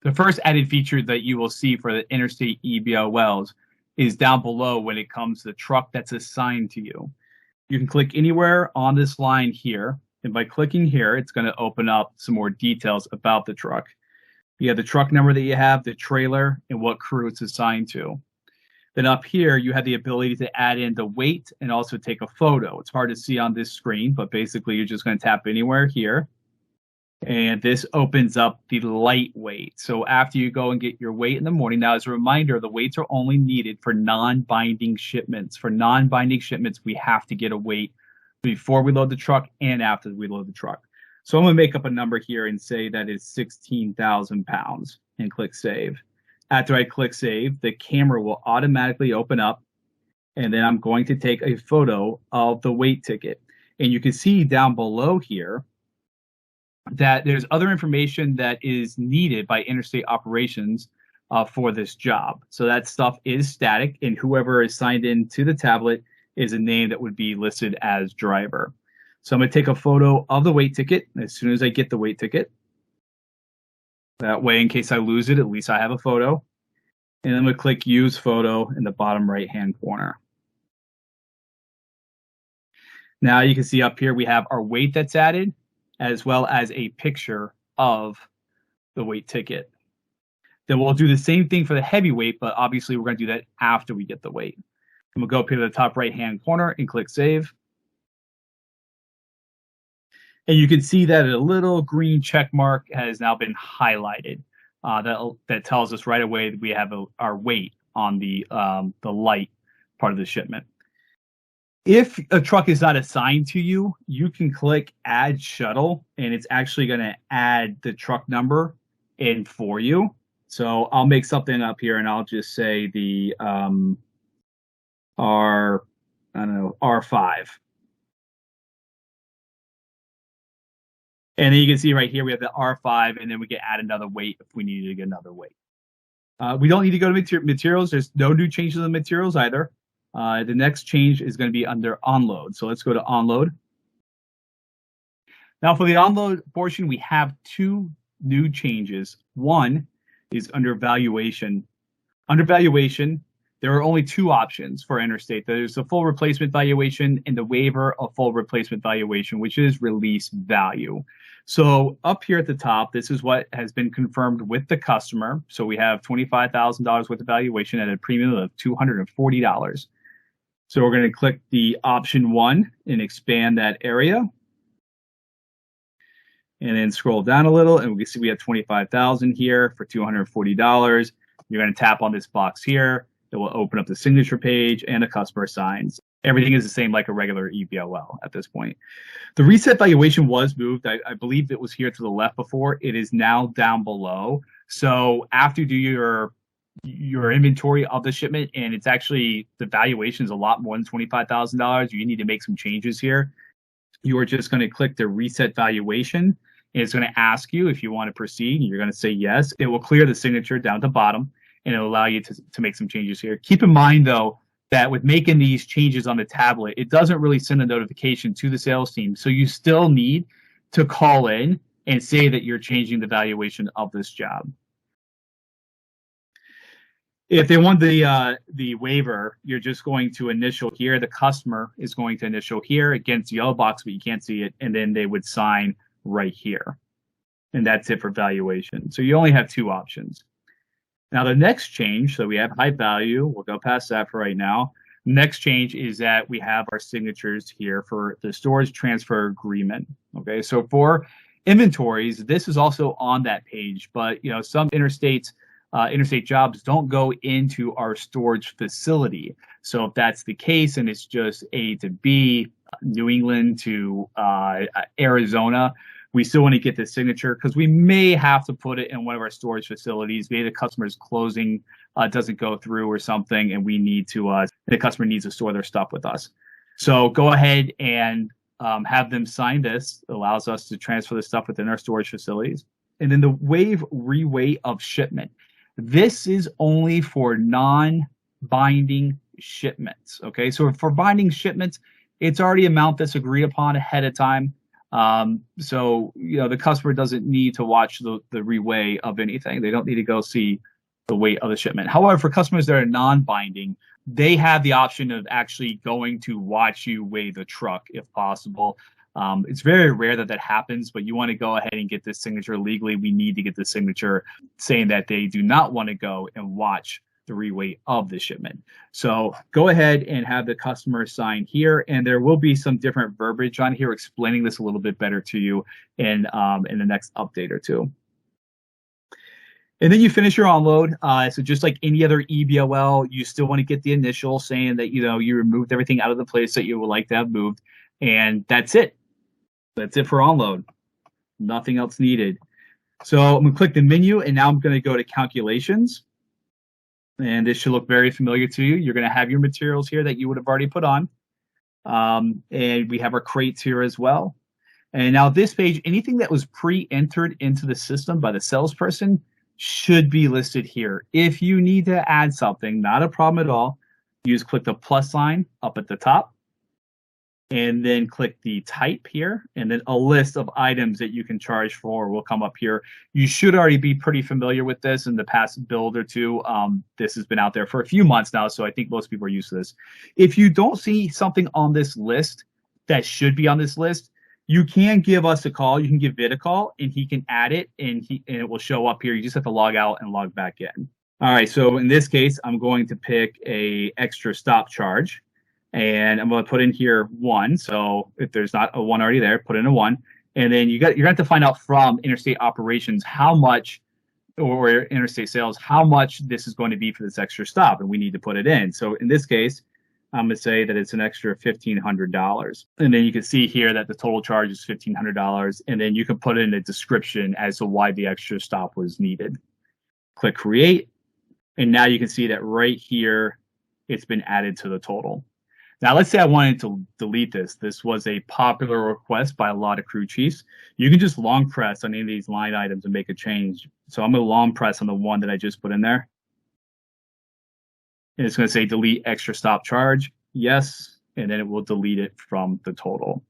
The first added feature that you will see for the Interstate EBOLs is down below when it comes to the truck that's assigned to you. You can click anywhere on this line here, and by clicking here, it's going to open up some more details about the truck. You have the truck number that you have, the trailer, and what crew it's assigned to. Then up here, you have the ability to add in the weight and also take a photo. It's hard to see on this screen, but basically you're just going to tap anywhere here. And this opens up the lightweight. So after you go and get your weight in the morning, now as a reminder, the weights are only needed for non-binding shipments. For non-binding shipments, we have to get a weight before we load the truck and after we load the truck. So I'm going to make up a number here and say that is 16,000 pounds and click save. After I click save, the camera will automatically open up, and then I'm going to take a photo of the weight ticket. And you can see down below here that there's other information that is needed by Interstate Operations for this job. So that stuff is static, and whoever is signed in to the tablet is a name that would be listed as driver. So I'm going to take a photo of the weight ticket as soon as I get the weight ticket. That way, in case I lose it, at least I have a photo. And then I'm going to click Use Photo in the bottom right-hand corner. Now you can see up here we have our weight that's added, as well as a picture of the weight ticket. Then we'll do the same thing for the heavyweight, but obviously we're going to do that after we get the weight. And we'll go up here to the top right-hand corner and click Save. And you can see that a little green check mark has now been highlighted. That tells us right away that we have our weight on the light part of the shipment. If a truck is not assigned to you, you can click Add Shuttle, and it's actually going to add the truck number in for you. So I'll make something up here, and I'll just say the R5. And then you can see right here we have the R5, and then we can add another weight if we need to get another weight. We don't need to go to materials. There's no new changes in the materials either. The next change is going to be under onload. So let's go to onload. Now for the onload portion, we have two new changes. One is under valuation. Under valuation, there are only two options for Interstate. There's the full replacement valuation and the waiver of full replacement valuation, which is release value. So up here at the top, this is what has been confirmed with the customer. So we have $25,000 worth of valuation at a premium of $240. So we're going to click the option 1 and expand that area. And then scroll down a little, and we can see we have $25,000 here for $240. You're going to tap on this box here. It will open up the signature page and the customer signs. Everything is the same like a regular EBOL at this point. The reset valuation was moved. I believe it was here to the left before. It is now down below. So after you do your inventory of the shipment, and it's actually, the valuation is a lot more than $25,000. You need to make some changes here. You are just going to click the reset valuation. And it's going to ask you if you want to proceed. You're going to say yes. It will clear the signature down at the bottom, and it'll allow you to make some changes here. Keep in mind, though, that with making these changes on the tablet, it doesn't really send a notification to the sales team. So you still need to call in and say that you're changing the valuation of this job. If they want the waiver, you're just going to initial here. The customer is going to initial here against the yellow box, but you can't see it. And then they would sign right here. And that's it for valuation. So you only have two options. Now the next change, so we have high value. We'll go past that for right now. Next change is that we have our signatures here for the storage transfer agreement. Okay, so for inventories, this is also on that page, but some interstate jobs don't go into our storage facility. So if that's the case and it's just A to B, New England to Arizona, we still want to get the signature because we may have to put it in one of our storage facilities. Maybe the customer's closing doesn't go through or something, and we need to, the customer needs to store their stuff with us. So go ahead and have them sign this. It allows us to transfer the stuff within our storage facilities. And then the waive reweight of shipment. This is only for non-binding shipments. Okay, so for binding shipments, it's already amount that's agreed upon ahead of time. So, the customer doesn't need to watch the reweigh of anything. They don't need to go see the weight of the shipment. However, for customers that are non-binding, they have the option of actually going to watch you weigh the truck if possible. It's very rare that happens, but you want to go ahead and get this signature legally. We need to get this signature saying that they do not want to go and watch the reweight of the shipment. So go ahead and have the customer sign here, and there will be some different verbiage on here explaining this a little bit better to you in the next update or two. And then you finish your onload. So just like any other EBOL, you still want to get the initial saying that you removed everything out of the place that you would like to have moved, and that's it. That's it for onload. Nothing else needed. So I'm going to click the menu, and now I'm going to go to calculations. And this should look very familiar to you. You're going to have your materials here that you would have already put on. And we have our crates here as well. And now this page, anything that was pre-entered into the system by the salesperson should be listed here. If you need to add something, not a problem at all. You just click the plus sign up at the top, and then click the type here, and then a list of items that you can charge for will come up here. You should already be pretty familiar with this in the past build or two. This has been out there for a few months now, so I think most people are used to this. If you don't see something on this list that should be on this list, you can give us a call. You can give Vid a call, and he can add it, and it will show up here. You just have to log out and log back in. All right, so in this case, I'm going to pick a extra stop charge. And I'm going to put in here 1. So if there's not a 1 already there, put in a 1. And then you're going to have to find out from Interstate Operations how much, or Interstate Sales, how much this is going to be for this extra stop. And we need to put it in. So in this case, I'm going to say that it's an extra $1,500. And then you can see here that the total charge is $1,500. And then you can put in a description as to why the extra stop was needed. Click Create. And now you can see that right here, it's been added to the total. Now, let's say I wanted to delete this. This was a popular request by a lot of crew chiefs. You can just long press on any of these line items and make a change. So I'm going to long press on the one that I just put in there. And it's going to say delete extra stop charge. Yes. And then it will delete it from the total.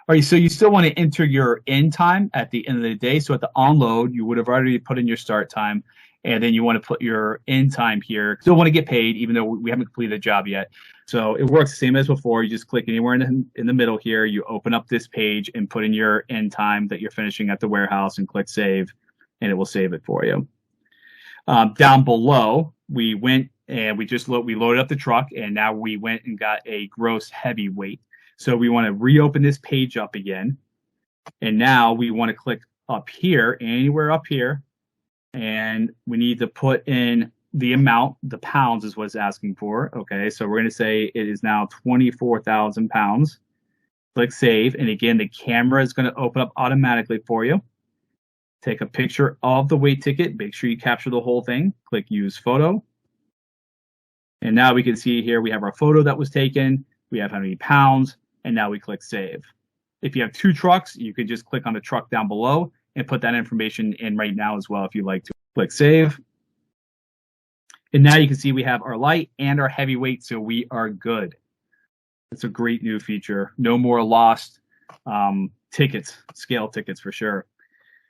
All right, so you still want to enter your end time at the end of the day. So at the onload, you would have already put in your start time. And then you want to put your end time here. Still want to get paid, even though we haven't completed the job yet. So it works the same as before. You just click anywhere in the middle here. You open up this page and put in your end time that you're finishing at the warehouse and click save, and it will save it for you. Down below, we went and we loaded up the truck, and now we went and got a gross heavy weight. So we want to reopen this page up again. And now we want to click up here, anywhere up here. And we need to put in the amount, the pounds is what it's asking for. Okay, so we're going to say it is now 24,000 pounds. Click save. And again, the camera is going to open up automatically for you. Take a picture of the weight ticket. Make sure you capture the whole thing. Click use photo. And now we can see here we have our photo that was taken. We have how many pounds. And now we click save. If you have 2 trucks, you could just click on the truck down below and put that information in right now as well if you like to. Click save. And now you can see we have our light and our heavyweight, so we are good. It's a great new feature. No more lost tickets, scale tickets for sure.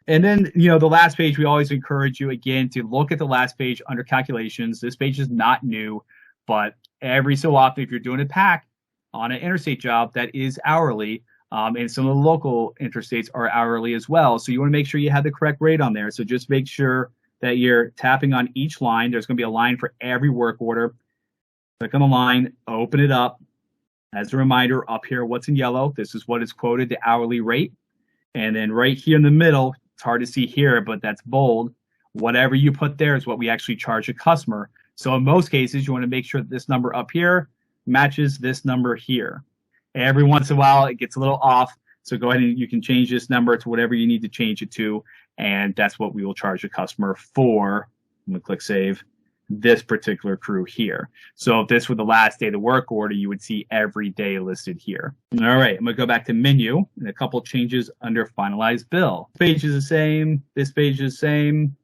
And then, the last page, we always encourage you again to look at the last page under calculations. This page is not new, but every so often, if you're doing a pack on an interstate job that is hourly, and some of the local interstates are hourly as well. So you want to make sure you have the correct rate on there. So just make sure that you're tapping on each line. There's going to be a line for every work order. Click on the line, open it up. As a reminder, up here, what's in yellow, this is what is quoted, the hourly rate. And then right here in the middle, it's hard to see here, but that's bold. Whatever you put there is what we actually charge a customer. So in most cases, you want to make sure that this number up here matches this number here. Every once in a while, it gets a little off. So go ahead and you can change this number to whatever you need to change it to. And that's what we will charge the customer for. I'm going to click save this particular crew here. So if this were the last day of the work order, you would see every day listed here. All right, I'm going to go back to menu and a couple changes under finalized bill. This page is the same. This page is the same.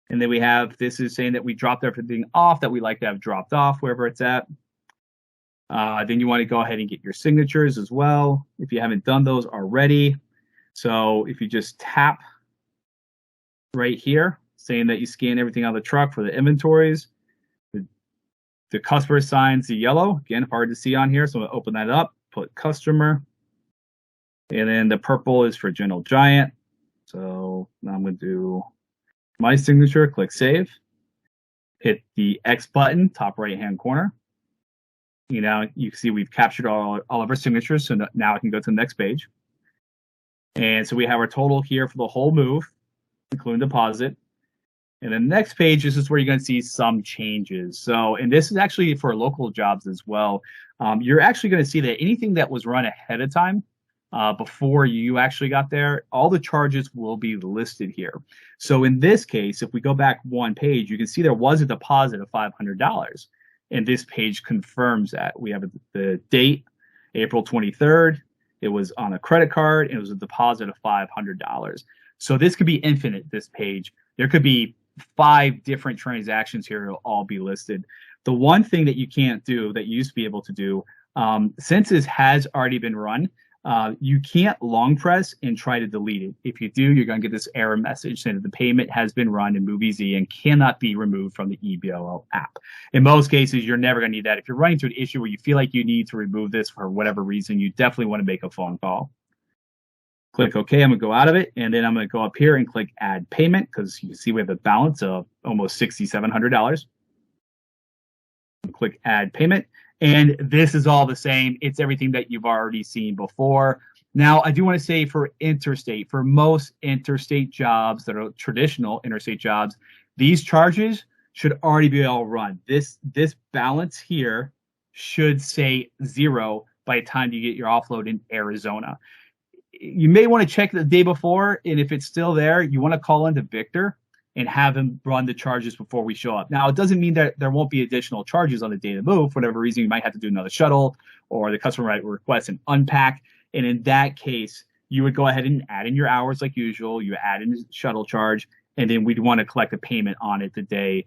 And then we have, this is saying that we dropped everything off that we like to have dropped off wherever it's at. Then you want to go ahead and get your signatures as well if you haven't done those already. So if you just tap right here, saying that you scan everything on the truck for the inventories, the customer signs the yellow. Again, hard to see on here, so I'm going to open that up, put customer. And then the purple is for Gentle Giant. So now I'm going to do my signature, click save. Hit the X button, top right-hand corner. You can see we've captured all of our signatures, so now I can go to the next page. And so we have our total here for the whole move, including deposit. And the next page, this is where you're going to see some changes. So, and this is actually for local jobs as well. You're actually going to see that anything that was run ahead of time, before you actually got there, all the charges will be listed here. So in this case, if we go back one page, you can see there was a deposit of $500. And this page confirms that. We have the date, April 23rd. It was on a credit card, and it was a deposit of $500. So this could be infinite, this page. There could be 5 different transactions here. It'll all be listed. The one thing that you can't do that you used to be able to do, since this has already been run, you can't long press and try to delete it. If you do, you're going to get this error message saying that the payment has been run in MovieZ and cannot be removed from the EBOL app. In most cases, you're never going to need that. If you're running into an issue where you feel like you need to remove this for whatever reason, you definitely want to make a phone call. Click OK. I'm going to go out of it, and then I'm going to go up here and click Add Payment, because you can see we have a balance of almost $6,700. Click Add Payment, and this is all the same. It's everything that you've already seen before. Now, I do want to say for Interstate, for most interstate jobs that are traditional interstate jobs, these charges should already be all run. This balance here should say 0 by the time you get your offload in Arizona. You may want to check the day before, and if it's still there, you want to call into Victor and have him run the charges before we show up. Now, it doesn't mean that there won't be additional charges on the day to move. For whatever reason, you might have to do another shuttle, or the customer might request an unpack. And in that case, you would go ahead and add in your hours like usual. You add in the shuttle charge, and then we'd want to collect a payment on it the day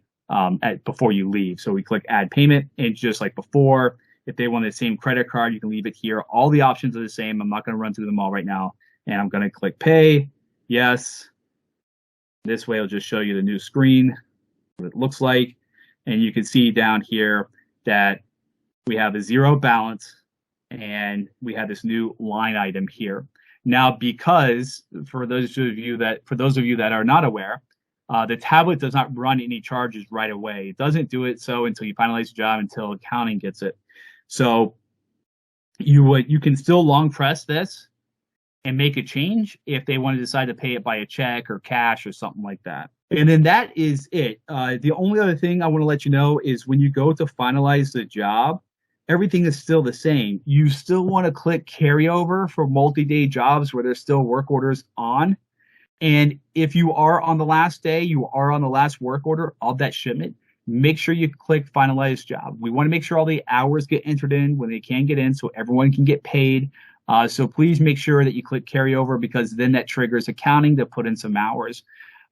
before you leave. So we click Add Payment, and just like before, if they want the same credit card, you can leave it here. All the options are the same. I'm not going to run through them all right now. And I'm going to click Pay. Yes. This way, it'll just show you the new screen, what it looks like. And you can see down here that we have a 0 balance, and we have this new line item here. Now, because for those of you that are not aware, the tablet does not run any charges right away. It doesn't do it so until you finalize the job, until accounting gets it. So you can still long press this and make a change if they want to decide to pay it by a check or cash or something like that. And then that is it. The only other thing I want to let you know is when you go to finalize the job, everything is still the same. You still want to click carryover for multi-day jobs where there's still work orders on. And if you are on the last day, you are on the last work order of that shipment, make sure you click finalize job. We want to make sure all the hours get entered in when they can get in so everyone can get paid. So please make sure that you click carryover, because then that triggers accounting to put in some hours.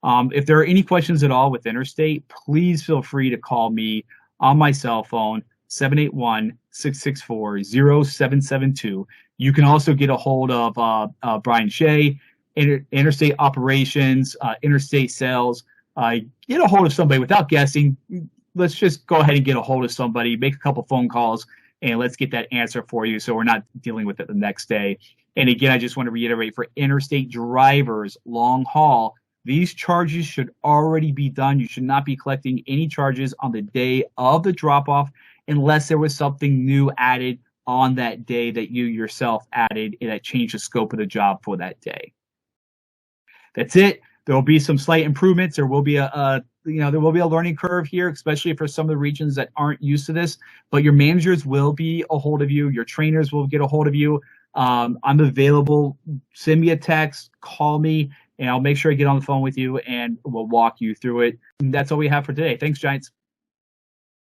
If there are any questions at all with Interstate, please feel free to call me on my cell phone, 781-664-0772. You can also get a hold of Brian Shea, Interstate Operations, Interstate Sales. Get a hold of somebody without guessing. Let's just go ahead and get a hold of somebody, make a couple phone calls, and let's get that answer for you so we're not dealing with it the next day. And again, I just want to reiterate, for interstate drivers, long haul, these charges should already be done. You should not be collecting any charges on the day of the drop-off unless there was something new added on that day that you yourself added and that changed the scope of the job for that day. That's it. There will be some slight improvements. There will be a learning curve here, especially for some of the regions that aren't used to this. But your managers will be a hold of you. Your trainers will get a hold of you. I'm available. Send me a text, call me, and I'll make sure I get on the phone with you and we'll walk you through it. And that's all we have for today. Thanks, Giants.